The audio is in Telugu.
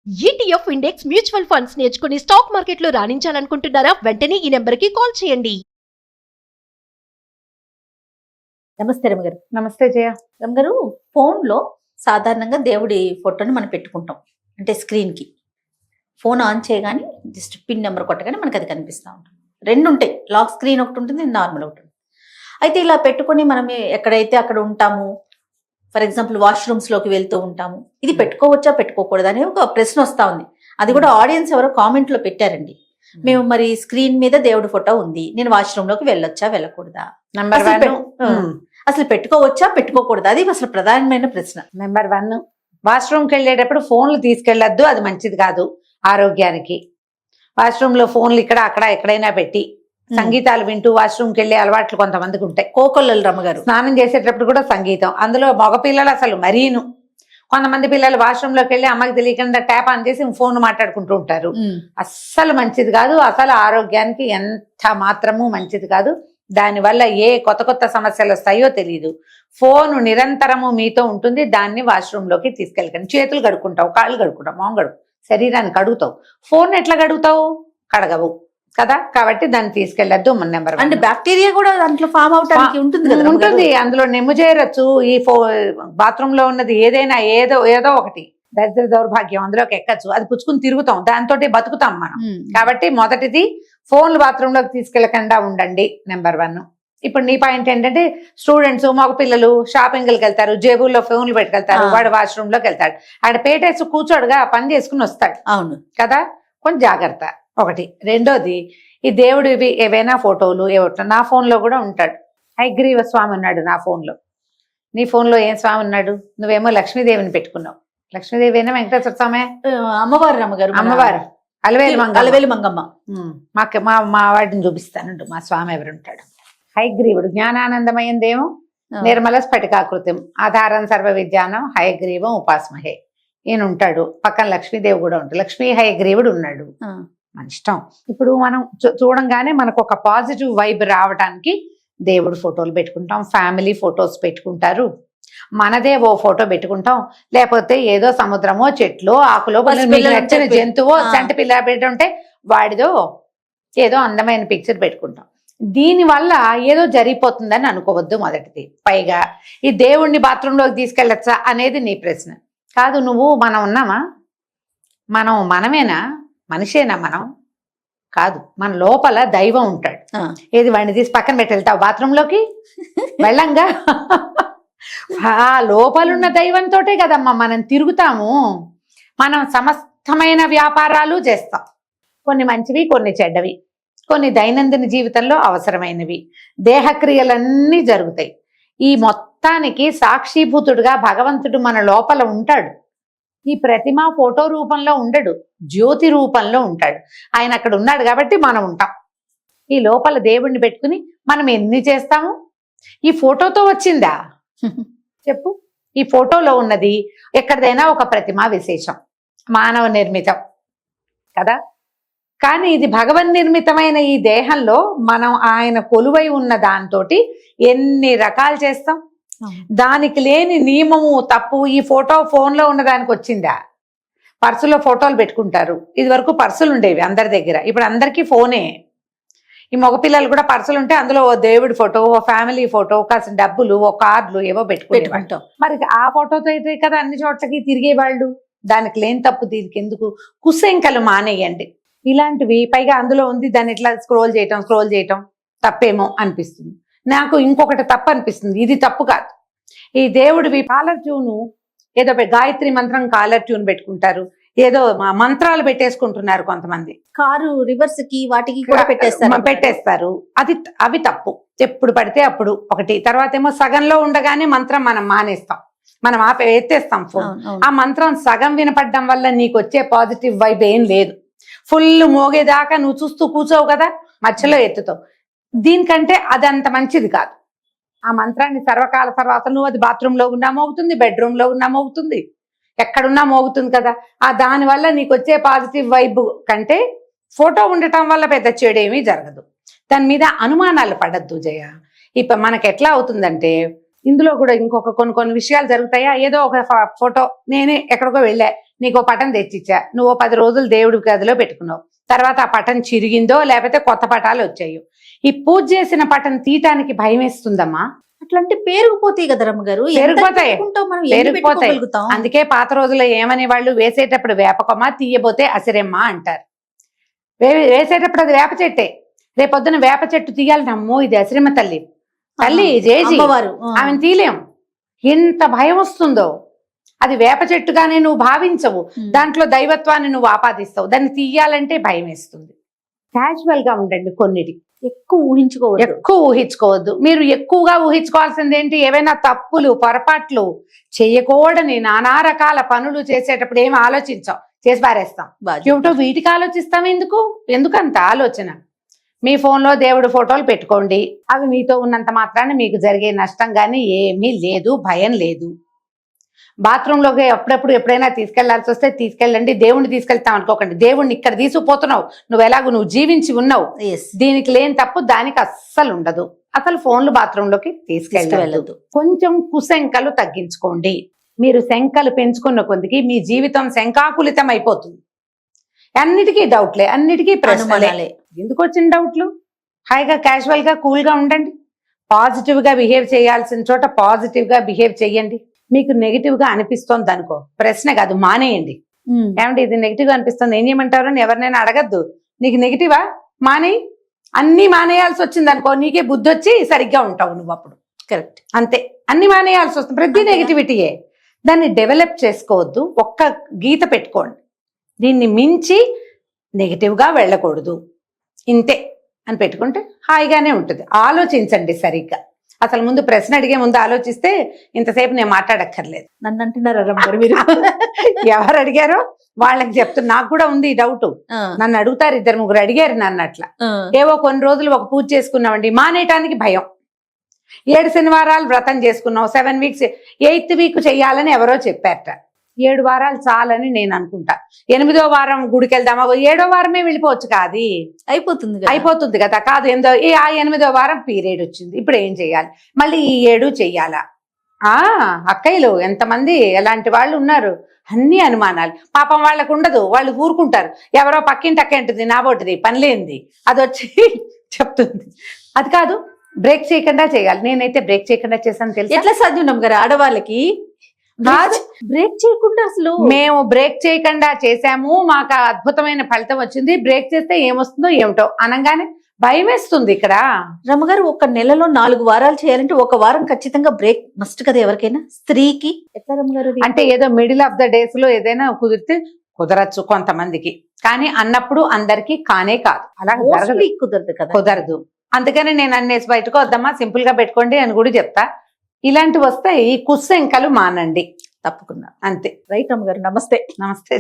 ఈటీఎఫ్ ఇండెక్స్ మ్యూచువల్ ఫండ్స్ నేర్చుకుని స్టాక్ మార్కెట్లో రాణించాలనుకుంటున్నారా? వెంటనే ఈ నెంబర్కి కాల్ చేయండి. నమస్తే రమగారు. నమస్తే జయ. రమగారు, ఫోన్లో సాధారణంగా దేవుడి ఫోటోని మనం పెట్టుకుంటాం, అంటే స్క్రీన్కి ఫోన్ ఆన్ చేయగానే జస్ట్ పిన్ నెంబర్ కొట్టగానే మనకు అది కనిపిస్తూ ఉంటుంది. రెండు ఉంటాయి, లాక్ స్క్రీన్ ఒకటి ఉంటుంది, నార్మల్ ఒకటి ఉంటుంది. అయితే ఇలా పెట్టుకొని మనం ఎక్కడైతే అక్కడ ఉంటాము, ఫర్ ఎగ్జాంపుల్ వాష్రూమ్స్లోకి వెళ్తూ ఉంటాము, ఇది పెట్టుకోవచ్చా పెట్టుకోకూడదు అనే ఒక ప్రశ్న వస్తూ ఉంది. అది కూడా ఆడియన్స్ ఎవరో కామెంట్లో పెట్టారండి. మేము మరి స్క్రీన్ మీద దేవుడి ఫోటో ఉంది, నేను వాష్రూమ్లోకి వెళ్ళొచ్చా వెళ్ళకూడదా, అసలు పెట్టుకోవచ్చా పెట్టుకోకూడదా, అది అసలు ప్రధానమైన ప్రశ్న. నెంబర్ 1, వాష్రూమ్కి వెళ్ళేటప్పుడు ఫోన్లు తీసుకెళ్లొద్దు, అది మంచిది కాదు ఆరోగ్యానికి. వాష్రూమ్ లో ఫోన్లు ఇక్కడ అక్కడ ఎక్కడైనా పెట్టి సంగీతాలు వింటూ వాష్రూమ్కి వెళ్ళే అలవాట్లు కొంతమందికి ఉంటాయి. కోకొల్లలు రమ్మగారు స్నానం చేసేటప్పుడు కూడా సంగీతం, అందులో మగపిల్లలు అసలు మరీను. కొంతమంది పిల్లలు వాష్రూమ్ లోకి వెళ్ళి అమ్మకి తెలియకుండా ట్యాప్ ఆన్ చేసి ఫోన్ మాట్లాడుకుంటూ ఉంటారు. అస్సలు మంచిది కాదు, అసలు ఆరోగ్యానికి ఎంత మాత్రము మంచిది కాదు. దానివల్ల ఏ కొత్త కొత్త సమస్యలు వస్తాయో తెలియదు. ఫోన్ నిరంతరము మీతో ఉంటుంది, దాన్ని వాష్రూమ్ లోకి తీసుకెళ్ళకండి. చేతులు కడుక్కుంటావు, కాళ్ళు కడుక్కుంటావు, మొహం కడుగు, శరీరాన్ని కడుగుతావు, ఫోన్ ఎట్లా కడుగుతావు? కడగవు కదా. కాబట్టి దాన్ని తీసుకెళ్లొద్దు. నెంబర్ 1. అంటే బ్యాక్టీరియా కూడా దాంట్లో ఫామ్ అవడానికి ఉంటుంది. అందులో నెమ్ము చేరొచ్చు. ఈ బాత్రూమ్ లో ఉన్నది ఏదైనా ఏదో ఒకటి దరిద్ర దౌర్భాగ్యం అందులోకి ఎక్కచ్చు, అది పుచ్చుకుని తిరుగుతాం, దాంతో బతుకుతాం మనం. కాబట్టి మొదటిది ఫోన్లు బాత్రూమ్ లోకి తీసుకెళ్లకుండా ఉండండి, నెంబర్ 1. ఇప్పుడు నీ పాయింట్ ఏంటంటే, స్టూడెంట్స్ మగ పిల్లలు షాపింగ్కి వెళ్తారు, జేబుల్లో ఫోన్లు పెట్టుకెళ్తారు, వాడు వాష్రూమ్ లోకి వెళ్తాడు, అక్కడ పేటేసి కూర్చోడుగా పని చేసుకుని వస్తాడు. అవును కదా, కొంచెం జాగ్రత్త. ఒకటి. రెండోది, ఈ దేవుడివి ఏవైనా ఫోటోలు ఏవో నా ఫోన్లో కూడా ఉంటాడు. హయగ్రీవ స్వామి ఉన్నాడు నా ఫోన్లో. నీ ఫోన్లో ఏం స్వామి ఉన్నాడు? నువ్వేమో లక్ష్మీదేవిని పెట్టుకున్నావు. లక్ష్మీదేవి అయినా వెంకటేశ్వర స్వామి అమ్మవారు రమ్మగారు, అమ్మవారు అలవేలి మంగమ్మ. మా వాడిని చూపిస్తానండు మా స్వామి ఎవరుంటాడు. హయగ్రీవుడు జ్ఞానానందమయందేమో నిర్మల స్ఫటికాకృతం ఆధారం సర్వ విద్యానం హయగ్రీవం ఉపాస్మహే. ఈయన ఉంటాడు. పక్కన లక్ష్మీదేవి కూడా ఉంటుంది. లక్ష్మీ హయగ్రీవుడు ఉన్నాడు. మన ఇష్టం. ఇప్పుడు మనం చూడంగానే మనకు ఒక పాజిటివ్ వైబ్ రావడానికి దేవుడు ఫోటోలు పెట్టుకుంటాం, ఫ్యామిలీ ఫొటోస్ పెట్టుకుంటారు, మనదే ఓ ఫోటో పెట్టుకుంటాం, లేకపోతే ఏదో సముద్రమో చెట్లో ఆకులో నచ్చిన జంతువో చంటి పిల్ల పెట్టుంటే వాడిదో ఏదో అందమైన పిక్చర్ పెట్టుకుంటాం. దీనివల్ల ఏదో జరిగిపోతుందని అనుకోవద్దు మొదటిది. పైగా ఈ దేవుణ్ణి బాత్రూంలోకి తీసుకెళ్ళచ్చా అనేది నీ ప్రశ్న కాదు. మనం ఉన్నామా? మనమేనా? మనిషేనా మనం? కాదు, మన లోపల దైవం ఉంటాడు. ఏది వాడిని తీసి పక్కన పెట్టి వెళ్తావు బాత్రూంలోకి? వెళ్ళంగా. ఆ లోపలున్న దైవంతో కదమ్మా మనం తిరుగుతాము. మనం సమస్తమైన వ్యాపారాలు చేస్తాం, కొన్ని మంచివి కొన్ని చెడ్డవి, కొన్ని దైనందిన జీవితంలో అవసరమైనవి, దేహక్రియలన్నీ జరుగుతాయి. ఈ మొత్తానికి సాక్షిభూతుడుగా భగవంతుడు మన లోపల ఉంటాడు. ఈ ప్రతిమ ఫోటో రూపంలో ఉండడు, జ్యోతి రూపంలో ఉంటాడు. ఆయన అక్కడ ఉన్నాడు కాబట్టి మనం ఉంటాం. ఈ లోపల దేవుణ్ణి పెట్టుకుని మనం ఎన్ని చేస్తాము? ఈ ఫోటోతో వచ్చిందా చెప్పు? ఈ ఫోటోలో ఉన్నది ఎక్కడదైనా ఒక ప్రతిమ విశేషం, మానవ నిర్మితం కదా. కానీ ఇది భగవన్ నిర్మితమైన ఈ దేహంలో మనం ఆయన కొలువై ఉన్న దాంతో ఎన్ని రకాలు చేస్తాం. దానికి లేని నియమము తప్పు ఈ ఫోటో ఫోన్లో ఉన్న దానికి వచ్చిందా? పర్సులో ఫోటోలు పెట్టుకుంటారు. ఇది వరకు పర్సులు ఉండేవి అందరి దగ్గర, ఇప్పుడు అందరికీ ఫోనే. ఈ మగపిల్లలు కూడా పర్సులు ఉంటే అందులో ఓ దేవుడి ఫోటో, ఓ ఫ్యామిలీ ఫోటో, కాసిన డబ్బులు, ఓ కార్డులు ఏవో పెట్టుకుంటాం. మరి ఆ ఫోటోతో అయితే కదా అన్ని చోట్లకి తిరిగేవాళ్ళు. దానికి లేని తప్పు దీనికి ఎందుకు? కుశంకలు మానేయండి ఇలాంటివి. పైగా అందులో ఉంది, దాన్ని ఇట్లా స్క్రోల్ చేయటం తప్పేమో అనిపిస్తుంది నాకు. ఇంకొకటి తప్పు అనిపిస్తుంది, ఇది తప్పు కాదు. ఈ దేవుడివి కాలర్ ట్యూను, ఏదో గాయత్రి మంత్రం కాలర్ ట్యూన్ పెట్టుకుంటారు, ఏదో మంత్రాలు పెట్టేసుకుంటున్నారు కొంతమంది. కారు రివర్స్ కి వాటికి కూడా పెట్టేస్తారు. అవి తప్పు. ఎప్పుడు పడితే అప్పుడు ఒకటి. తర్వాత ఏమో సగంలో ఉండగానే మంత్రం మనం మానేస్తాం, మనం ఎత్తేస్తాం ఫోన్. ఆ మంత్రం సగం వినపడడం వల్ల నీకు వచ్చే పాజిటివ్ వైబ్ ఏం లేదు. ఫుల్ మోగేదాకా నువ్వు చూస్తూ కూర్చోవు కదా, మధ్యలో ఎత్తుతావు. దీనికంటే అదంత మంచిది కాదు. ఆ మంత్రాన్ని సర్వకాల సర్వాసలు నువ్వు అది బాత్రూంలో ఉన్నా మోగుతుంది, బెడ్రూమ్లో ఉన్నా మోగుతుంది, ఎక్కడున్నా మోగుతుంది కదా. దానివల్ల నీకు వచ్చే పాజిటివ్ వైబ్ కంటే ఫోటో ఉండటం వల్ల పెద్ద చెడేమీ జరగదు. దాని మీద అనుమానాలు పడద్దు జయ. ఇప్పుడు మనకు ఎట్లా అవుతుందంటే, ఇందులో కూడా ఇంకొక కొన్ని విషయాలు జరుగుతాయా. ఏదో ఒక ఫోటో నేనే ఎక్కడికో వెళ్ళా, నీకు పటం తెచ్చిచ్చా, నువ్వు 10 రోజులు దేవుడి గదిలో పెట్టుకున్నావు, తర్వాత ఆ పటం చిరిగిందో లేకపోతే కొత్త పటాలు వచ్చాయో, ఈ పూజ చేసిన పటం తీయటానికి భయం వేస్తుందమ్మా. అట్లాంటి పేరుకుపోతాయి కదా రమ్మగారు, పేరుకుపోతాయి. మనం ఎన్ని పేరుకుపోతాయి. పెట్టుకోగలుగుతాం? అందుకే పాత రోజుల్లో ఏమనే వాళ్ళు, వేసేటప్పుడు వేపకొమ్మ తీయబోతే అసిరెమ్మ అంటారు. వేసేటప్పుడు అది వేప చెట్టే, రేపొద్దున వేప చెట్టు తీయాలని, అమ్మో ఇది అసిరెమ్మ తల్లి జేజీ అమ్మవారు, ఆమెను తీలేం. ఎంత భయం వస్తుందో. అది వేప చెట్టుగానే నువ్వు భావించవు, దాంట్లో దైవత్వాన్ని నువ్వు ఆపాదిస్తావు, దాన్ని తీయాలంటే భయం వేస్తుంది. క్యాజువల్ గా ఉండండి. కొన్నిటికి ఎక్కువ ఊహించుకోవద్దు. మీరు ఎక్కువగా ఊహించుకోవాల్సింది ఏంటి, ఏవైనా తప్పులు పొరపాట్లు చేయకూడని నానా రకాల పనులు చేసేటప్పుడు ఏమి ఆలోచించాం, చేసి పారేస్తాం. ఏమిటో వీటికి ఆలోచిస్తాం. ఎందుకంత ఆలోచన? మీ ఫోన్లో దేవుడి ఫోటోలు పెట్టుకోండి, అవి మీతో ఉన్నంత మాత్రాన మీకు జరిగే నష్టం కానీ ఏమీ లేదు, భయం లేదు. బాత్రూంలోకి అప్పుడప్పుడు ఎప్పుడైనా తీసుకెళ్లాల్సి వస్తే తీసుకెళ్ళండి, దేవుణ్ణి తీసుకెళ్తాం అనుకోకండి. దేవుణ్ణి ఇక్కడ తీసుకుపోతున్నావు, నువ్వు జీవించి ఉన్నావు, దీనికి లేని తప్పు దానికి అస్సలు ఉండదు. అసలు ఫోన్లు బాత్రూంలోకి తీసుకెళ్ళదు. కొంచెం కుశంకలు తగ్గించుకోండి. మీరు శంకలు పెంచుకున్న కొద్దికి మీ జీవితం శంకాకులితం అయిపోతుంది. అన్నిటికీ డౌట్లే, అన్నిటికీ ప్రశ్నలే. ఎందుకు వచ్చిన డౌట్లు? హాయిగా క్యాజువల్ గా కూల్ గా ఉండండి. పాజిటివ్ గా బిహేవ్ చేయాల్సిన చోట పాజిటివ్ గా బిహేవ్ చెయ్యండి. మీకు నెగిటివ్ గా అనిపిస్తోంది అనుకో, ప్రశ్న కాదు, మానేయండి. ఏమంటే ఇది నెగిటివ్ గా అనిపిస్తుంది, ఏం చేయమంటారు అని ఎవరినైనా అడగద్దు. నీకు నెగిటివా, మానేయి. అన్ని మానేయాల్సి వచ్చింది అనుకో, నీకే బుద్ధి వచ్చి సరిగ్గా ఉంటావు నువ్వు అప్పుడు. కరెక్ట్, అంతే. అన్ని మానేయాల్సి వస్తుంది, ప్రతి నెగిటివిటీయే. దాన్ని డెవలప్ చేసుకోవద్దు. ఒక్క గీత పెట్టుకోండి, దీన్ని మించి నెగిటివ్ గా వెళ్ళకూడదు, ఇంతే అని పెట్టుకుంటే హాయిగానే ఉంటుంది. ఆలోచించండి సరిగ్గా. అసలు ముందు ప్రశ్న అడిగే ముందు ఆలోచిస్తే ఇంతసేపు నేను మాట్లాడక్కర్లేదు. నన్ను అంటున్నారు రమ్మగారు మీరు. ఎవరు అడిగారో వాళ్ళకి చెప్తున్నా. నాకు కూడా ఉంది ఈ డౌట్. నన్ను అడుగుతారు, 2-3 అడిగారు నన్ను అట్లా. ఏవో కొన్ని రోజులు ఒక పూజ చేసుకున్నామండి, మానేయటానికి భయం. 7 శనివారాలు వ్రతం చేసుకున్నాం, 7 వీక్స్, 8th వీక్ చెయ్యాలని ఎవరో చెప్పారట. 7 వారాలు చాలని నేను అనుకుంటా. 8వ వారం గుడికి వెళ్దామా, 7వ వారమే వెళ్ళిపోవచ్చు. కాదు, అయిపోతుంది కదా. కాదు, ఆ 8వ వారం పీరియడ్ వచ్చింది, ఇప్పుడు ఏం చెయ్యాలి, మళ్ళీ ఈ 7 చెయ్యాలా? అక్కయ్యలు ఎంతమంది ఎలాంటి వాళ్ళు ఉన్నారు. అన్ని అనుమానాలు. పాపం వాళ్ళకు ఉండదు, వాళ్ళు ఊరుకుంటారు. ఎవరో పక్కింటి అక్క ఉంటుంది, నాబోటిది పనిలేంది, అది వచ్చి చెప్తుంది. అది కాదు, బ్రేక్ చేయకుండా చేయాలి. నేనైతే బ్రేక్ చేయకుండా చేశాను తెలుసు. ఎట్లా సాధ్యం గారు ఆడవాళ్ళకి బ్రేక్ చేయకుండా? అసలు మేము బ్రేక్ చేయకుండా చేశాము, మాకు అద్భుతమైన ఫలితం వచ్చింది. బ్రేక్ చేస్తే ఏమొస్తుందో ఏమిటో అనగానే భయం వేస్తుంది. ఇక్కడ రమ్మగారు, ఒక నెలలో 4 వారాలు చేయాలంటే 1 వారం ఖచ్చితంగా బ్రేక్ మస్ట్ కదా ఎవరికైనా, స్త్రీకి. ఎట్లా రమ్మగారు? అంటే ఏదో మిడిల్ ఆఫ్ ద డేస్ లో ఏదైనా కుదిరితే కుదరచ్చు కొంతమందికి, కానీ అన్నప్పుడు అందరికి కానే కాదు. అలా కుదరదు కదా, కుదరదు. అందుకని నేను అన్నేసి బయటకు వద్దామా, సింపుల్ గా పెట్టుకోండి అని కూడా చెప్తా. ఇలాంటివి వస్తాయి, ఈ కుస్సెంకలు మానండి తప్పకుండా. అంతే. రైట్ అమ్మగారు, నమస్తే. నమస్తే.